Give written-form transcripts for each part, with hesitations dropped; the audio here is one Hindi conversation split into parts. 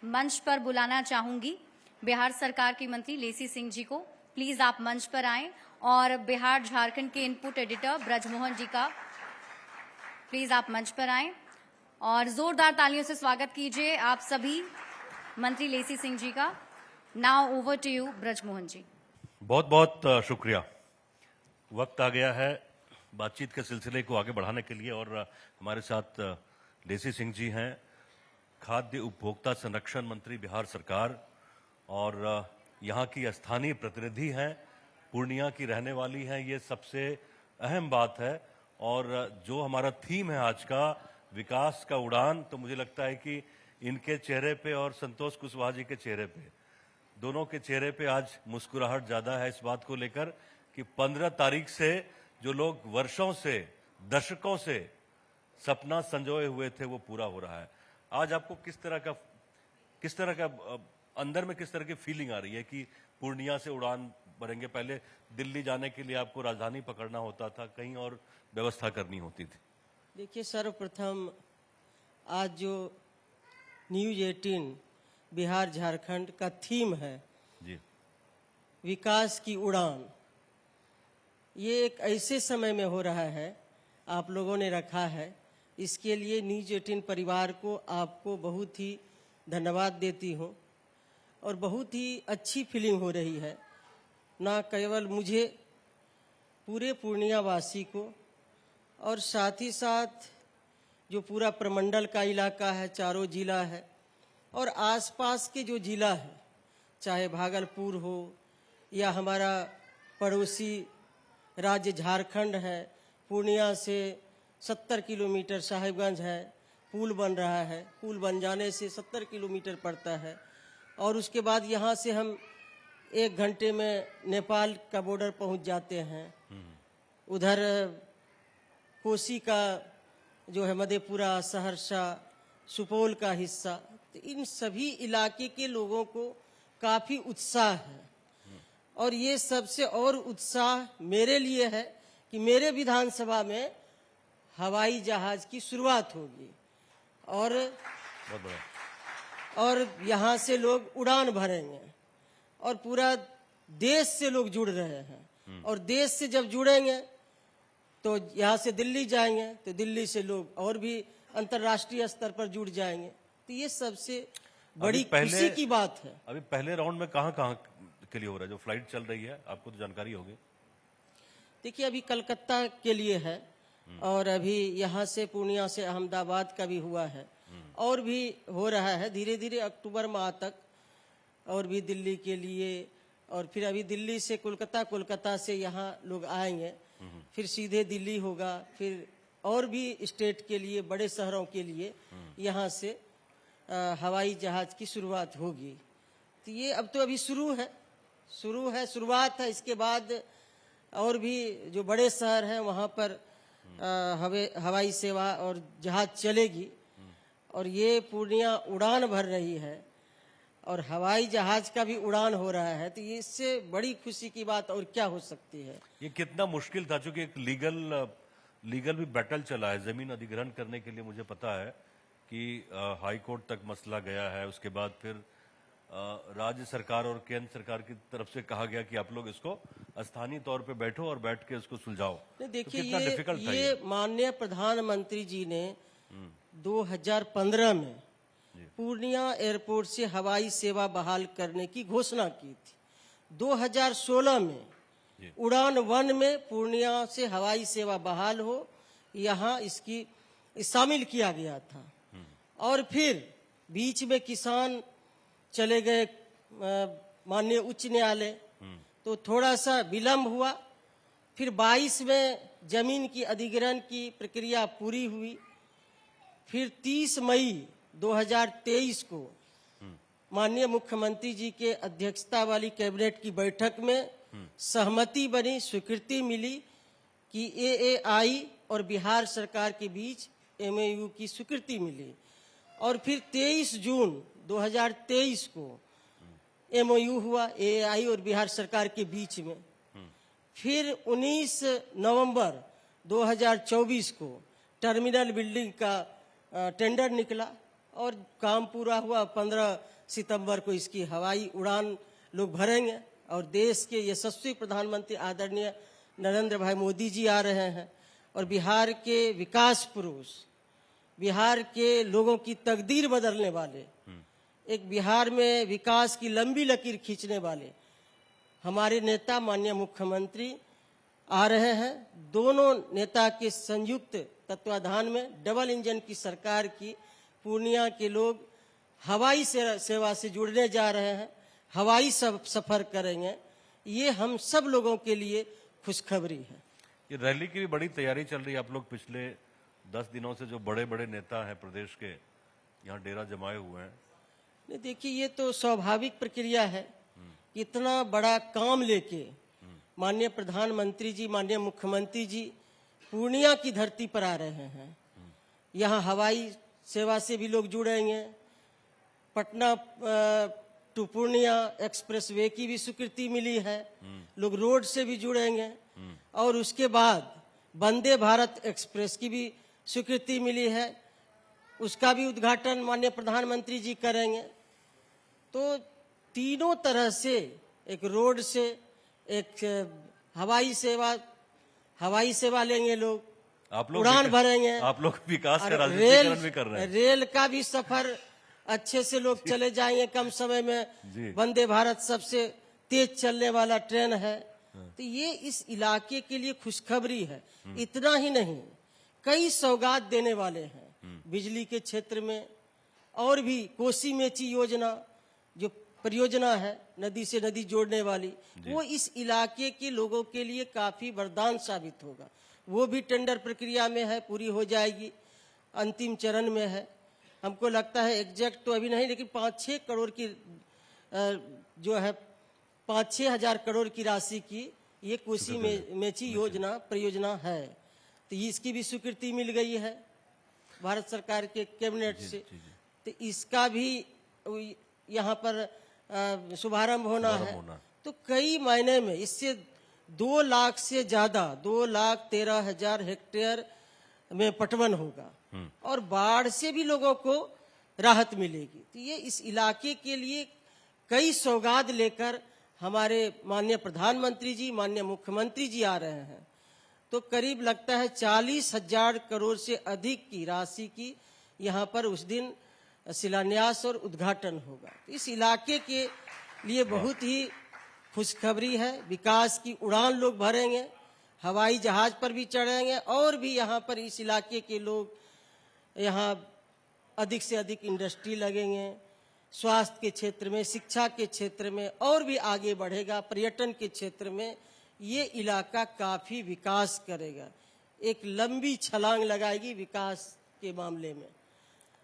मंच पर बुलाना चाहूंगी बिहार सरकार की मंत्री लेसी सिंह जी को। प्लीज आप मंच पर आएं और बिहार झारखंड के इनपुट एडिटर ब्रजमोहन जी का प्लीज आप मंच पर आएं और जोरदार तालियों से स्वागत कीजिए आप सभी मंत्री लेसी सिंह जी का। Now over to you Brajmohan ji. बहुत बहुत शुक्रिया। वक्त आ गया है बातचीत के सिलसिले को आगे बढ़ाने के लिए और हमारे साथ लेसी सिंह जी हैं, खाद्य उपभोक्ता संरक्षण मंत्री बिहार सरकार और यहाँ की स्थानीय प्रतिनिधि हैं, पूर्णिया की रहने वाली हैं। ये सबसे अहम बात है और जो हमारा थीम है आज का, विकास का उड़ान, तो मुझे लगता है कि इनके चेहरे पे और संतोष कुशवाहा जी के चेहरे पे, दोनों के चेहरे पे आज मुस्कुराहट ज्यादा है इस बात को लेकर कि 15 तारीख से जो लोग वर्षों से, दशकों से सपना संजोए हुए थे वो पूरा हो रहा है। आज आपको किस तरह का अंदर में किस तरह की फीलिंग आ रही है कि पूर्णिया से उड़ान भरेंगे? पहले दिल्ली जाने के लिए आपको राजधानी पकड़ना होता था, कहीं और व्यवस्था करनी होती थी। देखिए, सर्वप्रथम आज जो न्यूज 18 बिहार झारखंड का थीम है जी, विकास की उड़ान, ये एक ऐसे समय में हो रहा है, आप लोगों ने रखा है, इसके लिए न्यूज 18 परिवार को, आपको बहुत ही धन्यवाद देती हूँ और बहुत ही अच्छी फीलिंग हो रही है, ना केवल मुझे, पूरे पूर्णिया वासी को और साथ ही साथ जो पूरा प्रमंडल का इलाका है, चारों जिला है और आसपास के जो जिला है, चाहे भागलपुर हो या हमारा पड़ोसी राज्य झारखंड है, पूर्णिया से 70 किलोमीटर साहिबगंज है, पुल बन रहा है, पुल बन जाने से 70 किलोमीटर पड़ता है और उसके बाद यहाँ से हम 1 घंटे में नेपाल का बॉर्डर पहुँच जाते हैं। उधर कोसी का जो है मधेपुरा, सहरसा, सुपौल का हिस्सा, तो इन सभी इलाके के लोगों को काफ़ी उत्साह है और ये सबसे और उत्साह मेरे लिए है कि मेरे विधानसभा में हवाई जहाज की शुरुआत होगी और यहाँ से लोग उड़ान भरेंगे और पूरा देश से लोग जुड़ रहे हैं और देश से जब जुड़ेंगे तो यहाँ से दिल्ली जाएंगे तो दिल्ली से लोग और भी अंतर्राष्ट्रीय स्तर पर जुड़ जाएंगे। तो ये सबसे बड़ी खुशी की बात है। अभी पहले राउंड में कहाँ के लिए हो रहा है? जो फ्लाइट चल रही है आपको तो जानकारी होगी। देखिए, अभी कलकत्ता के लिए है और अभी यहाँ से पूर्णिया से अहमदाबाद का भी हुआ है और भी हो रहा है धीरे धीरे अक्टूबर माह तक, और भी दिल्ली के लिए, और फिर अभी दिल्ली से कोलकाता, कोलकाता से यहाँ लोग आएंगे, फिर सीधे दिल्ली होगा, फिर और भी स्टेट के लिए, बड़े शहरों के लिए यहाँ से हवाई जहाज की शुरुआत होगी। तो ये अब तो अभी शुरुआत है। इसके बाद और भी जो बड़े शहर हैं वहाँ पर हवाई सेवा और जहाज चलेगी और ये पूर्णिया उड़ान भर रही है और हवाई जहाज का भी उड़ान हो रहा है। तो ये इससे बड़ी खुशी की बात और क्या हो सकती है? ये कितना मुश्किल था, क्योंकि एक लीगल भी बैटल चला है जमीन अधिग्रहण करने के लिए। मुझे पता है कि हाई कोर्ट तक मसला गया है, उसके बाद फिर राज्य सरकार और केंद्र सरकार की तरफ से कहा गया कि आप लोग इसको स्थानीय तौर पे बैठो और बैठ के इसको सुलझाओ। देखिए, तो ये माननीय प्रधानमंत्री जी ने 2015 में पूर्णिया एयरपोर्ट से हवाई सेवा बहाल करने की घोषणा की थी। 2016 में उड़ान 1 में पूर्णिया से हवाई सेवा बहाल हो, यहाँ इसकी शामिल किया गया था और फिर बीच में किसान चले गए माननीय उच्च न्यायालय, तो थोड़ा सा विलंब हुआ। फिर 22 में जमीन की अधिग्रहण की प्रक्रिया पूरी हुई। फिर 30 मई 2023 को माननीय मुख्यमंत्री जी के अध्यक्षता वाली कैबिनेट की बैठक में सहमति बनी, स्वीकृति मिली कि AAI और बिहार सरकार के बीच MOU की स्वीकृति मिली और फिर 23 जून 2023 को MOU हुआ AAI और बिहार सरकार के बीच में। फिर 19 नवंबर 2024 को टर्मिनल बिल्डिंग का टेंडर निकला और काम पूरा हुआ 15 सितंबर को इसकी हवाई उड़ान लोग भरेंगे और देश के यशस्वी प्रधानमंत्री आदरणीय नरेंद्र भाई मोदी जी आ रहे हैं और बिहार के विकास पुरुष, बिहार के लोगों की तकदीर बदलने वाले, एक बिहार में विकास की लंबी लकीर खींचने वाले हमारे नेता माननीय मुख्यमंत्री आ रहे हैं। दोनों नेता के संयुक्त तत्वाधान में डबल इंजन की सरकार की पूर्णिया के लोग हवाई सेवा से जुड़ने जा रहे हैं, हवाई सफर करेंगे। ये हम सब लोगों के लिए खुशखबरी है। ये रैली की भी बड़ी तैयारी चल रही है। आप लोग पिछले 10 दिनों से जो बड़े बड़े नेता हैं प्रदेश के यहाँ डेरा जमाए हुए हैं। नहीं, देखिए ये तो स्वाभाविक प्रक्रिया है। इतना बड़ा काम लेके माननीय प्रधानमंत्री जी, माननीय मुख्यमंत्री जी पूर्णिया की धरती पर आ रहे हैं। यहाँ हवाई सेवा से भी लोग जुड़ेंगे। Patna to Purnia expressway की भी स्वीकृति मिली है। लोग रोड से भी जुड़ेंगे और उसके बाद वंदे भारत एक्सप्रेस की भी स्वीकृति मिली है। उसका भी उद्घाटन माननीय प्रधानमंत्री जी करेंगे। तो तीनों तरह से, एक रोड से, एक हवाई सेवा लेंगे लोग, आप लोग उड़ान भरेंगे। आप लोग विकास का और राजनीतिकरण भी कर रहे हैं। रेल का भी सफर अच्छे से लोग चले जाएंगे कम समय में। वंदे भारत सबसे तेज चलने वाला ट्रेन है। तो ये इस इलाके के लिए खुशखबरी है। इतना ही नहीं, कई सौगात देने वाले हैं बिजली के क्षेत्र में। और भी कोसी मेची योजना जो परियोजना है नदी से नदी जोड़ने वाली, वो इस इलाके के लोगों के लिए काफी वरदान साबित होगा। वो भी टेंडर प्रक्रिया में है, पूरी हो जाएगी, अंतिम चरण में है। हमको लगता है एग्जैक्ट तो अभी नहीं, लेकिन 5-6 करोड़ की जो है 5-6 हजार करोड़ की राशि की ये कोसी मेची योजना परियोजना है। तो इसकी भी स्वीकृति मिल गई है भारत सरकार के कैबिनेट से। तो इसका भी यहाँ पर शुभारंभ होना है। तो कई महीने में इससे 2 लाख से ज्यादा, 2,13,000 हेक्टेयर में पटवन होगा और बाढ़ से भी लोगों को राहत मिलेगी। तो ये इस इलाके के लिए कई सौगात लेकर हमारे माननीय प्रधानमंत्री जी, माननीय मुख्यमंत्री जी आ रहे हैं। तो करीब लगता है 40,000 करोड़ से अधिक की राशि की यहाँ पर उस दिन शिलान्यास और उद्घाटन होगा। तो इस इलाके के लिए बहुत ही खुशखबरी है। विकास की उड़ान लोग भरेंगे, हवाई जहाज पर भी चढ़ेंगे और भी यहाँ पर इस इलाके के लोग, यहाँ अधिक से अधिक इंडस्ट्री लगेंगे। स्वास्थ्य के क्षेत्र में, शिक्षा के क्षेत्र में और भी आगे बढ़ेगा। पर्यटन के क्षेत्र में ये इलाका काफी विकास करेगा, एक लंबी छलांग लगाएगी विकास के मामले में।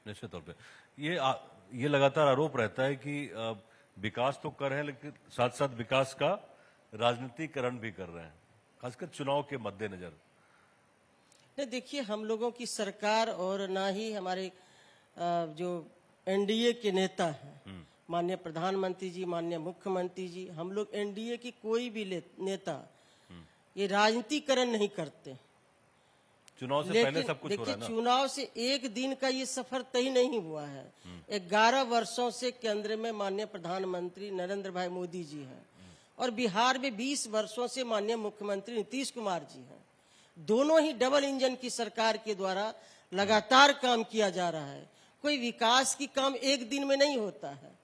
निश्चित तौर पे ये लगातार आरोप रहता है कि विकास तो कर रहे हैं लेकिन साथ साथ विकास का राजनीतिकरण भी कर रहे हैं, खासकर चुनाव के मद्देनजर। नहीं, देखिए हम लोगों की सरकार और ना ही हमारे जो एनडीए के नेता हैं, माननीय प्रधानमंत्री जी, माननीय मुख्यमंत्री जी, हम लोग एनडीए की कोई भी नेता ये राजनीतिकरण नहीं करते। चुनाव से पहले सब कुछ हो रहा है ना। चुनाव से एक दिन का ये सफर तय नहीं हुआ है। 11 वर्षों से केंद्र में माननीय प्रधानमंत्री नरेंद्र भाई मोदी जी हैं और बिहार में 20 वर्षों से माननीय मुख्यमंत्री नीतीश कुमार जी हैं। दोनों ही डबल इंजन की सरकार के द्वारा लगातार काम किया जा रहा है। कोई विकास की काम एक दिन में नहीं होता है।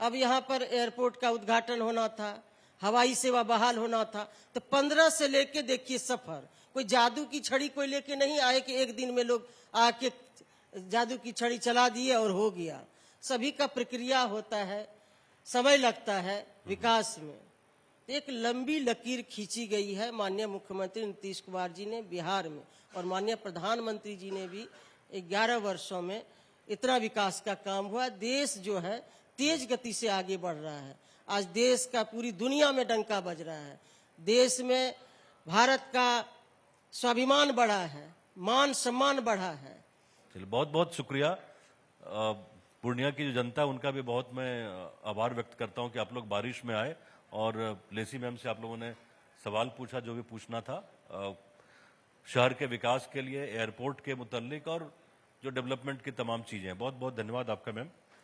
अब यहाँ पर एयरपोर्ट का उद्घाटन होना था, हवाई सेवा बहाल होना था, तो 15 से लेके देखिए सफर, कोई जादू की छड़ी कोई लेके नहीं आए कि एक दिन में लोग आके जादू की छड़ी चला दिए और हो गया। सभी का प्रक्रिया होता है, समय लगता है विकास में। एक लंबी लकीर खींची गई है माननीय मुख्यमंत्री नीतीश कुमार जी ने बिहार में, और माननीय प्रधानमंत्री जी ने भी 11 वर्षों में इतना विकास का काम हुआ। देश जो है तेज गति से आगे बढ़ रहा है। आज देश का पूरी दुनिया में डंका बज रहा है। देश में भारत का स्वाभिमान बढ़ा है, मान सम्मान बढ़ा है। चलिए, बहुत बहुत शुक्रिया। पूर्णिया की जो जनता है उनका भी बहुत मैं आभार व्यक्त करता हूं कि आप लोग बारिश में आए और लेसी मैम से आप लोगों ने सवाल पूछा जो भी पूछना था शहर के विकास के लिए, एयरपोर्ट के मुतल्लिक और जो डेवलपमेंट की तमाम चीजें हैं। बहुत बहुत धन्यवाद आपका मैम।